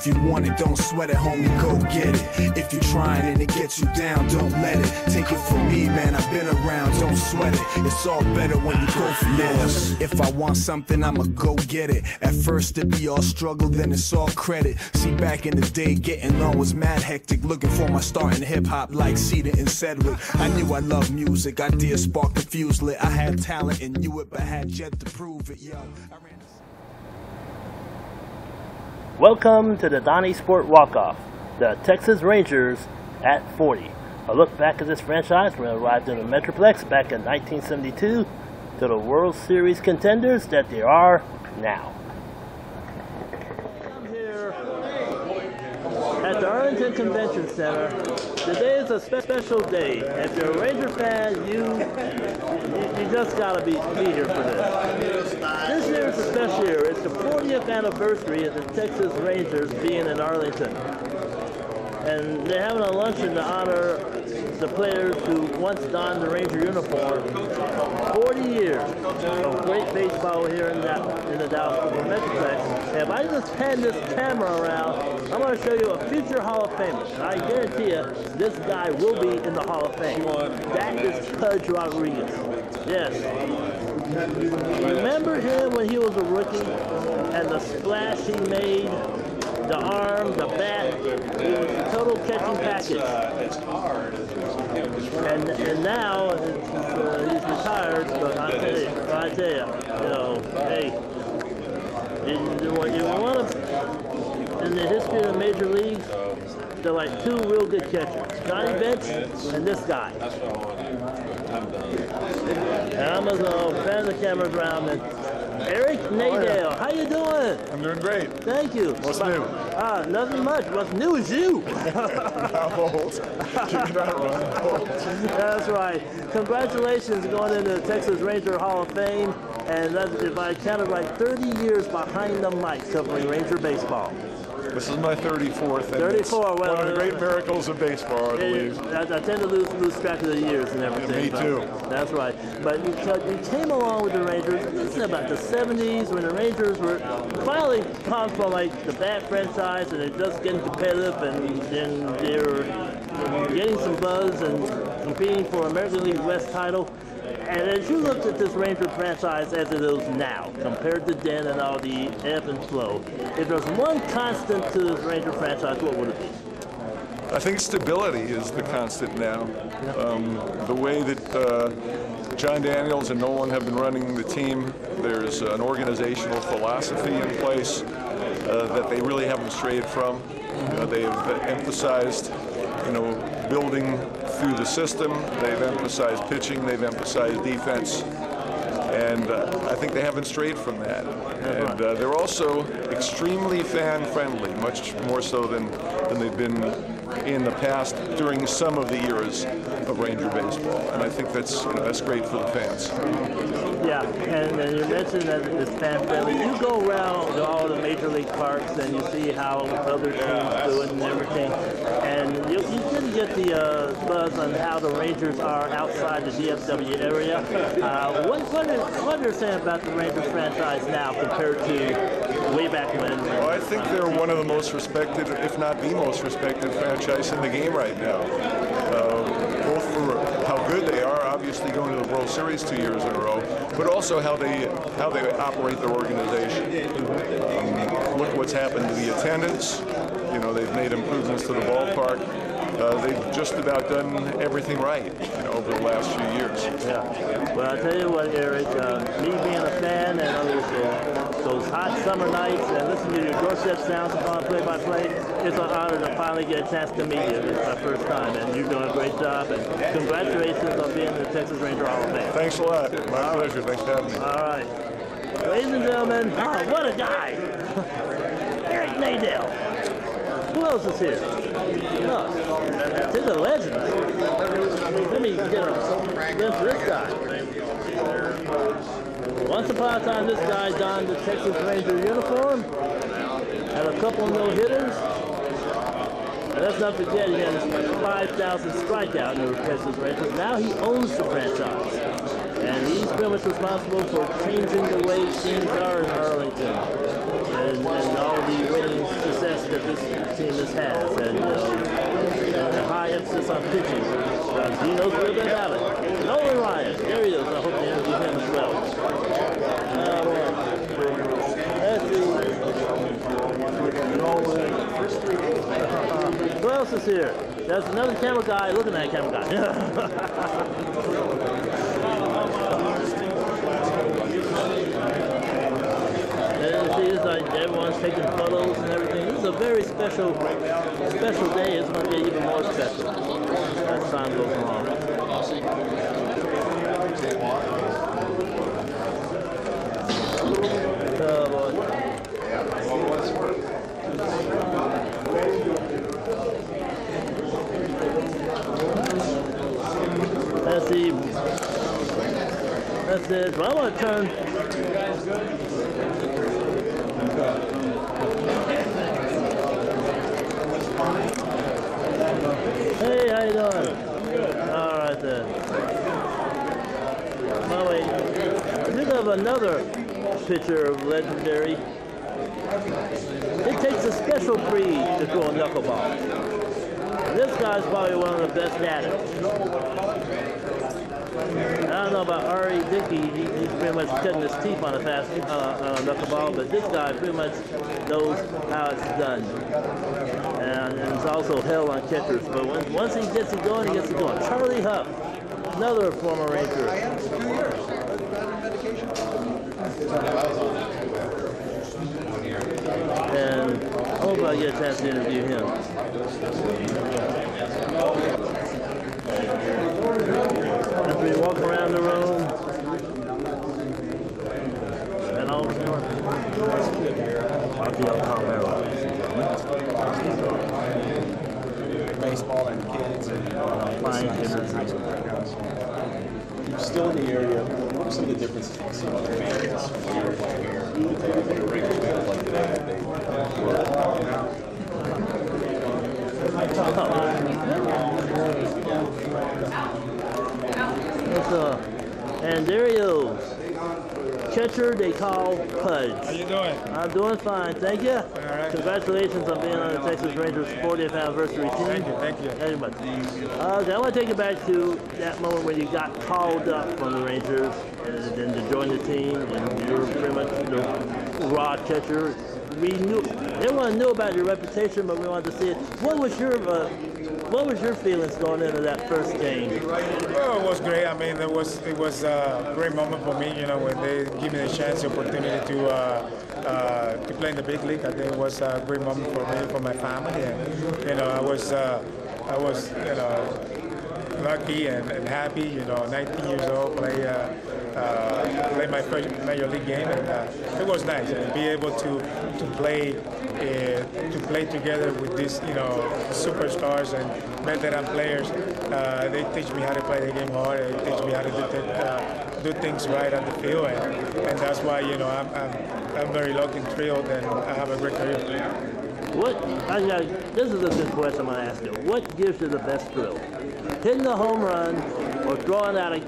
If you want it, don't sweat it, homie, go get it. If you're trying and it gets you down, don't let it. Take it from me, man, I've been around, don't sweat it. It's all better when you go for yours. If I want something, I'ma go get it. At first it be all struggle, then it's all credit. See, back in the day, getting low was mad hectic. Looking for my start in hip-hop like Cedar and Sedgwick. I knew I loved music, idea sparked the fuse lit. I had talent and knew it, but had yet to prove it, yo. Welcome to the Donniesport Walk-Off, the Texas Rangers at 40. A look back at this franchise when it arrived in the Metroplex back in 1972 to the World Series contenders that they are now. I'm here at the Arlington Convention Center. Today is a special day. If you're a Ranger fan, you just gotta be here for this. This year is a special year. It's the 40th anniversary of the Texas Rangers being in Arlington. And they're having a luncheon to honor the players who once donned the Ranger uniform. 40 years of great baseball here in the Dallas Metroplex. And if I just pan this camera around, I'm going to show you a future Hall of Famer. And I guarantee you, this guy will be in the Hall of Fame. That is Pudge Rodriguez. Yes. Remember him when he was a rookie and the splash he made? The arm, the bat, it was a total catching package. And now he's retired, but I tell you, hey, you want to, in the history of the major leagues, they're like two real good catchers, Johnny Bench and this guy. And I'm going to pan the cameras around and Eric Nadale, how you doing? I'm doing great. Thank you. What's new? Nothing much. What's new is you. I'm old. You're not wrong. That's right. Congratulations going into the Texas Ranger Hall of Fame. And that's, if I counted right, 30 years behind the mic covering Ranger baseball. This is my 34th. 34. Well, one of the great miracles of baseball, I believe. I tend to lose track of the years and everything. Yeah, me too. That's right. But you came along with the Rangers. This is about the 70s when the Rangers were finally come from like the bad franchise and they're just getting competitive and then they're getting some buzz and competing for American League West title. And as you looked at this Ranger franchise as it is now, compared to then and all the ebb and flow, if there's one constant to this Ranger franchise, what would it be? I think stability is the constant now. The way that John Daniels and Nolan have been running the team, there's an organizational philosophy in place that they really haven't strayed from. They have emphasized, building through the system. They've emphasized pitching. They've emphasized defense. And I think they haven't strayed from that. And they're also extremely fan-friendly, much more so than they've been in the past during some of the eras of Ranger baseball. And I think that's great for the fans. Yeah, and you mentioned that it's fan-friendly. You go around to all the major league parks and you see how other teams do it and everything. And you didn't get the buzz on how the Rangers are outside the DFW area. What are you saying about the Rangers franchise now compared to way back when? Well, I think they're one of the most respected, if not the most respected franchise in the game right now. Both for how good they are, obviously going to the World Series 2 years in a row, but also how they operate their organization. Look what's happened to the attendance. They've made improvements to the ballpark. They've just about done everything right, over the last few years. Yeah. Well, I tell you what, Eric, me being a fan and others, those hot summer nights and listening to your doorstep sounds upon play-by-play, it's an honor to finally get a chance to meet you. It's my first time, and you're doing a great job. And congratulations on being in the Texas Ranger Hall of Fame. Thanks a lot. My pleasure. Thanks for having me. All right. Ladies and gentlemen, what a guy! Eric Nadale. Who else is here? Look, these are legends. Let me get a glimpse of this guy. Once upon a time, this guy donned the Texas Ranger uniform, had a couple no-hitters, and let's not forget he had 5,000 strikeout in the Texas Rangers. Now he owns the franchise. And he's pretty much responsible for changing the way things are in Arlington and all the winning success that this team has had. And the high emphasis on pitching. He knows a little bit about it. Nolan Ryan, there he is. I hope to interview him as well. Who else is here? There's another camera guy looking at a camera guy. And see, it's like everyone's taking photos and everything. This is a very special day. It's going to get even more special as time goes along. Oh boy. Let's see. That's it. Well, I'm going to turn. Hey, how you doing? All right then. By the way, think of another pitcher of legendary. It takes a special breed to throw a knuckleball. This guy's probably one of the best at it. I don't know about Ari Dickey. He's pretty much cutting his teeth on a fast knuckleball, but this guy pretty much knows how it's done. And it's also hell on catchers. But once he gets it going, he gets it going. Charlie Huff, another former Ranger. And I hope I get a chance to interview him. As we walk around the room, and all baseball and kids and fine hitters. You're still in the area. What are some of the differences you see with the fans here and here? You take a regular fan like today. And there he is. Catcher they call Pudge. How you doing? I'm doing fine, thank you. All right. Congratulations on being on the Texas Rangers 40th anniversary team. Thank you. Very much. Okay, I want to take you back to that moment when you got called up from the Rangers and then to join the team, and you were pretty much the raw catcher. Everyone knew about your reputation, but we wanted to see it. What was your feelings going into that first game? Oh, it was great. I mean, it was a great moment for me. You know, when they give me the chance, the opportunity to play in the big league. I think it was a great moment for me, for my family, and you know, I was lucky and happy. You know, 19 years old, play my first major league game, and it was nice and be able to play together with these superstars and veteran players. They teach me how to play the game hard. They teach me how to do things right on the field, and that's why I'm very lucky and thrilled, and I have a great career. This is a good question I'm going to ask you. What gives you the best thrill? Hitting a home run or throwing out a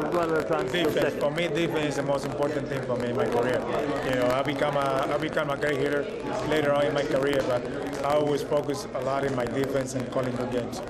runner trying to defense. second? For me, defense is the most important thing for me in my career. You know, I become a great hitter later on in my career, but I always focus a lot in my defense and calling good games.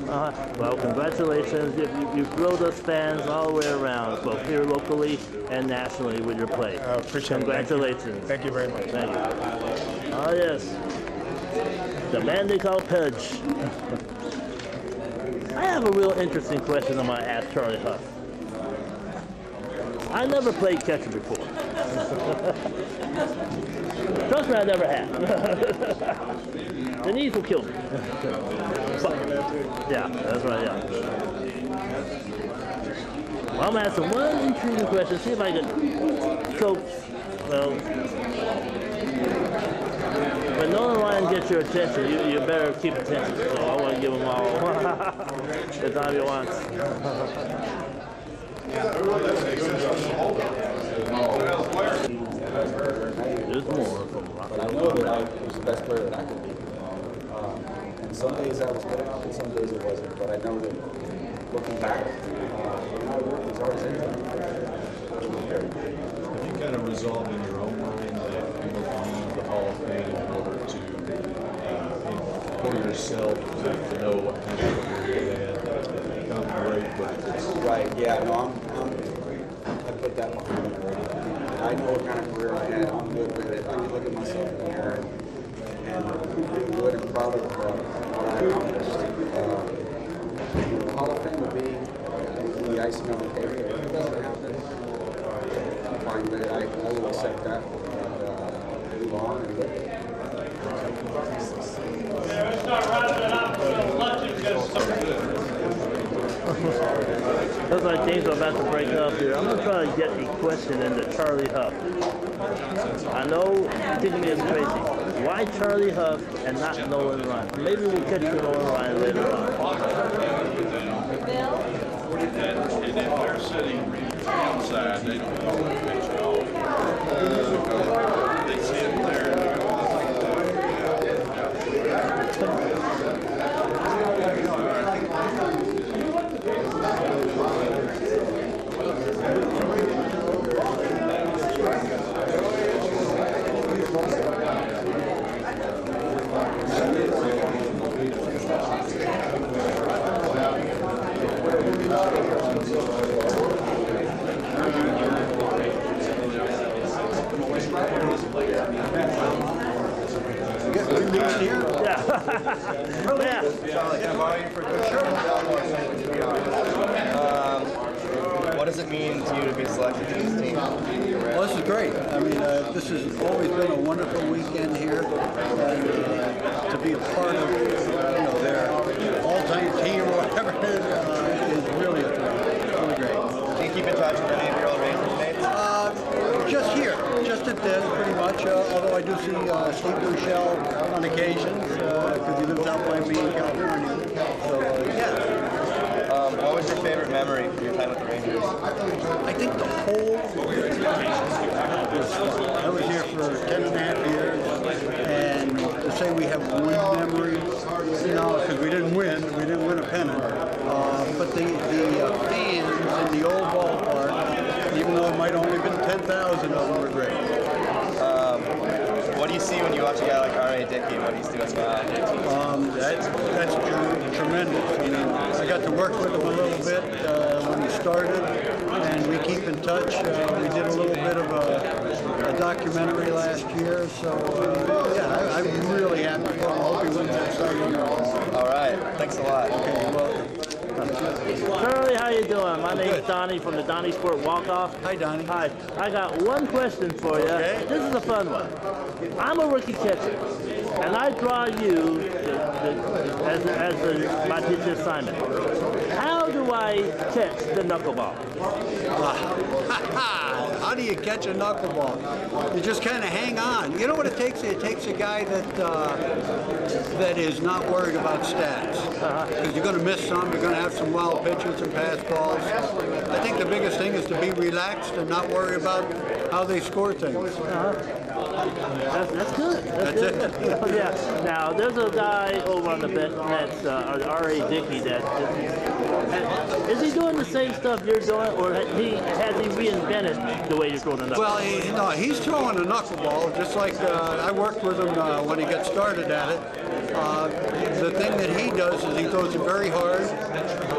Well, congratulations. You thrilled us fans all the way around, both here locally and nationally with your play. I appreciate it. Congratulations. Thank you very much. Thank you. Oh, yes. The man they call Pudge. I have a real interesting question I'm going to ask Charlie Huff. I never played catcher before. Trust me, I never have. The knees will kill me. But, yeah, that's right, yeah. Well, I'm going to ask him one intriguing question, see if I can coach. Well, when Nolan Ryan gets your attention, you better keep attention. So I want to give him all the time he wants. There's more from Rock. But I know that I was the best player that I could be. And some days I was good enough, and some days it wasn't. But I know that looking back, he's always in there. Have you kind of resolved in your own mind that you don't need the Hall of Fame in order to, for yourself to know what kind of career you had, that come great, but it's Right, yeah, no, I put that behind me already. I know what kind of career I had, I'm good with it. I can look at myself in the mirror and I'm good and proud of what I accomplished. The Hall of Fame would be the icing on the cake. If it doesn't happen, I'm fine with it. I will accept that and move on. Looks like things are about to break up here. I'm going to try to get a question into Charlie Huff. I know you're thinking me is crazy. Why Charlie Huff and not Nolan Ryan? Maybe we'll catch Nolan Ryan later on. And if they're sitting outside, they don't know what pitch at all. Because they sit there. What does it mean to you to be selected to this team? Well, this is great. I mean, this has always been a wonderful weekend here, and to be a part of their all-time team or whatever it is really a thrill. Really great. Do you keep in touch with any of your old Rangers mates? Just here, just at this, pretty much. Although I do see Steve Buechele on occasions because he lives out by me in California. So yeah. What was your favorite memory from your time with the Rangers? I think the whole was fun. I was here for 10 and a half years, and to say we have one memory, because we didn't win a pennant, but the fans in the old ballpark, even though it might only have been 10,000 of them, were great. What do you see when you watch a guy like R.A. Dickey? What he's doing now? That's tremendous. I mean, I got to work with him a little bit when he started, and we keep in touch. We did a little bit of a documentary last year, so yeah, I'm really happy for him. I hope he wins that second. All right, thanks a lot. Okay, you're welcome. Charlie, how you doing? My name's Donnie from the Donniesport Walk-Off. Hi, Donnie. Hi. I got one question for you. Okay. This is a fun one. I'm a rookie catcher, and I draw you as my teacher assignment. How do I catch the knuckleball? How do you catch a knuckleball? You just kind of hang on. You know what it takes? It takes a guy that is not worried about stats. Because you're going to miss some, you're going to have some wild pitches and pass balls. I think the biggest thing is to be relaxed and not worry about how they score things. That's good. That's good. Yeah. Now, there's a guy over on the bench that's R.A. Dickey that is he doing the same stuff you're doing, or has he reinvented the way you're throwing the knuckleball? Well, he's throwing a knuckleball, just like I worked with him when he got started at it. The thing that he does is he throws it very hard,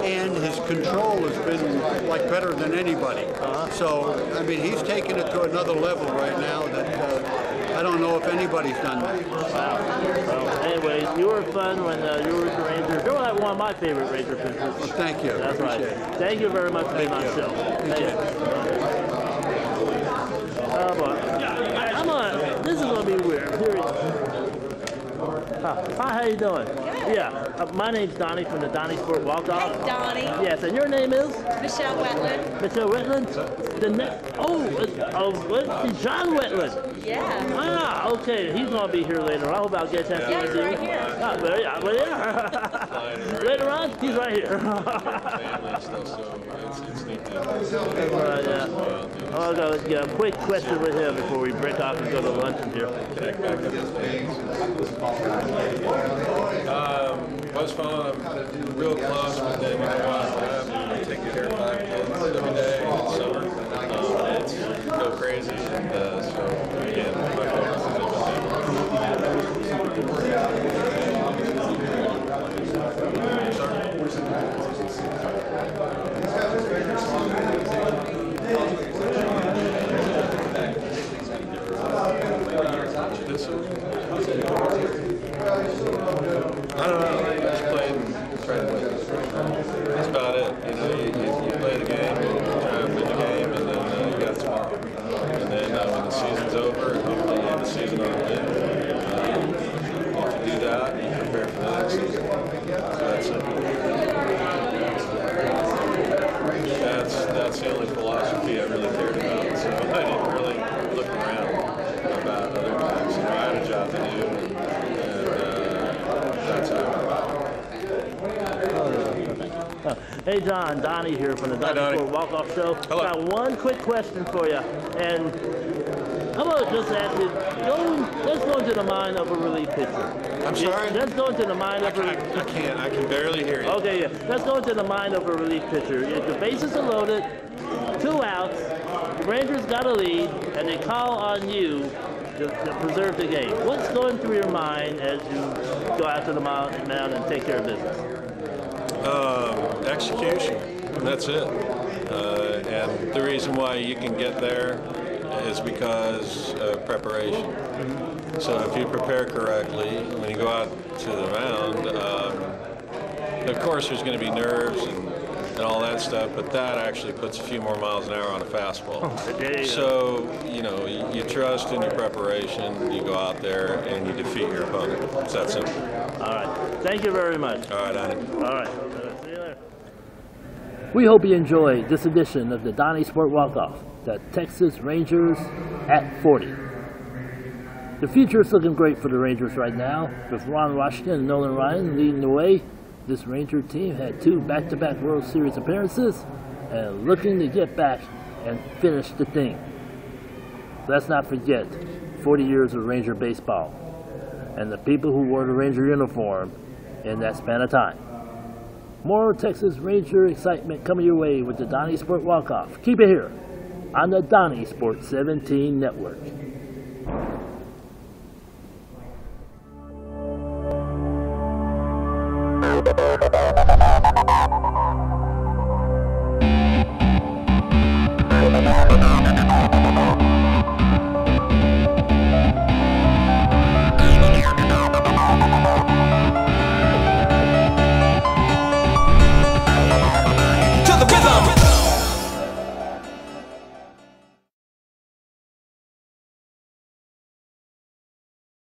and his control has been like better than anybody. So, I mean, he's taking it to another level right now that I don't know if anybody's done that. Wow. Well, anyways, you were fun when you were with the Rangers. You're like one of my favorite Ranger pitchers. Well, thank you. That's right. Thank you very much for being on the show. Thank you. This is going to be weird. Hi, how you doing? Good. Yeah, my name's Donnie from the Donniesport Walk-Off. Hey, Donnie. Yes, and your name is? Michelle Wetland. Michelle Wetland? John Wetland. Yeah. Ah, okay. He's going to be here later. I hope I'll get a chance to Yeah, he's right here. Ah, well, yeah. Later on, he's right here. Right, yeah. I'll go get a quick question with him before we break off and go to lunch here. Was fun. I'm real close with David. Hey John, Donnie here from the Donniesport Walk-Off Show. Hello. Got one quick question for you, and how about just ask you, let's go into the mind of a relief pitcher. I'm sorry? Let's go into the mind of a I can't. I can barely hear you. Okay, yeah. Let's go into the mind of a relief pitcher. If the bases are loaded, 2 outs, the Rangers got a lead, and they call on you to preserve the game. What's going through your mind as you go out to the mound and take care of business? Execution. That's it. And the reason why you can get there is because of preparation. So if you prepare correctly, when you go out to the mound, of course there's going to be nerves and all that stuff, but that actually puts a few more miles an hour on a fastball. So, you know, you trust in your preparation, you go out there and you defeat your opponent. It's that simple. All right. Thank you very much. All right, Annie. All right. See you later. We hope you enjoyed this edition of the Donniesport Walk-Off, the Texas Rangers at 40. The future is looking great for the Rangers right now, with Ron Washington and Nolan Ryan leading the way. This Ranger team had 2 back-to-back World Series appearances and looking to get back and finish the thing. Let's not forget 40 years of Ranger baseball and the people who wore the Ranger uniform in that span of time. More Texas Ranger excitement coming your way with the Donniesport Walk-Off. Keep it here on the Donniesport 17 Network.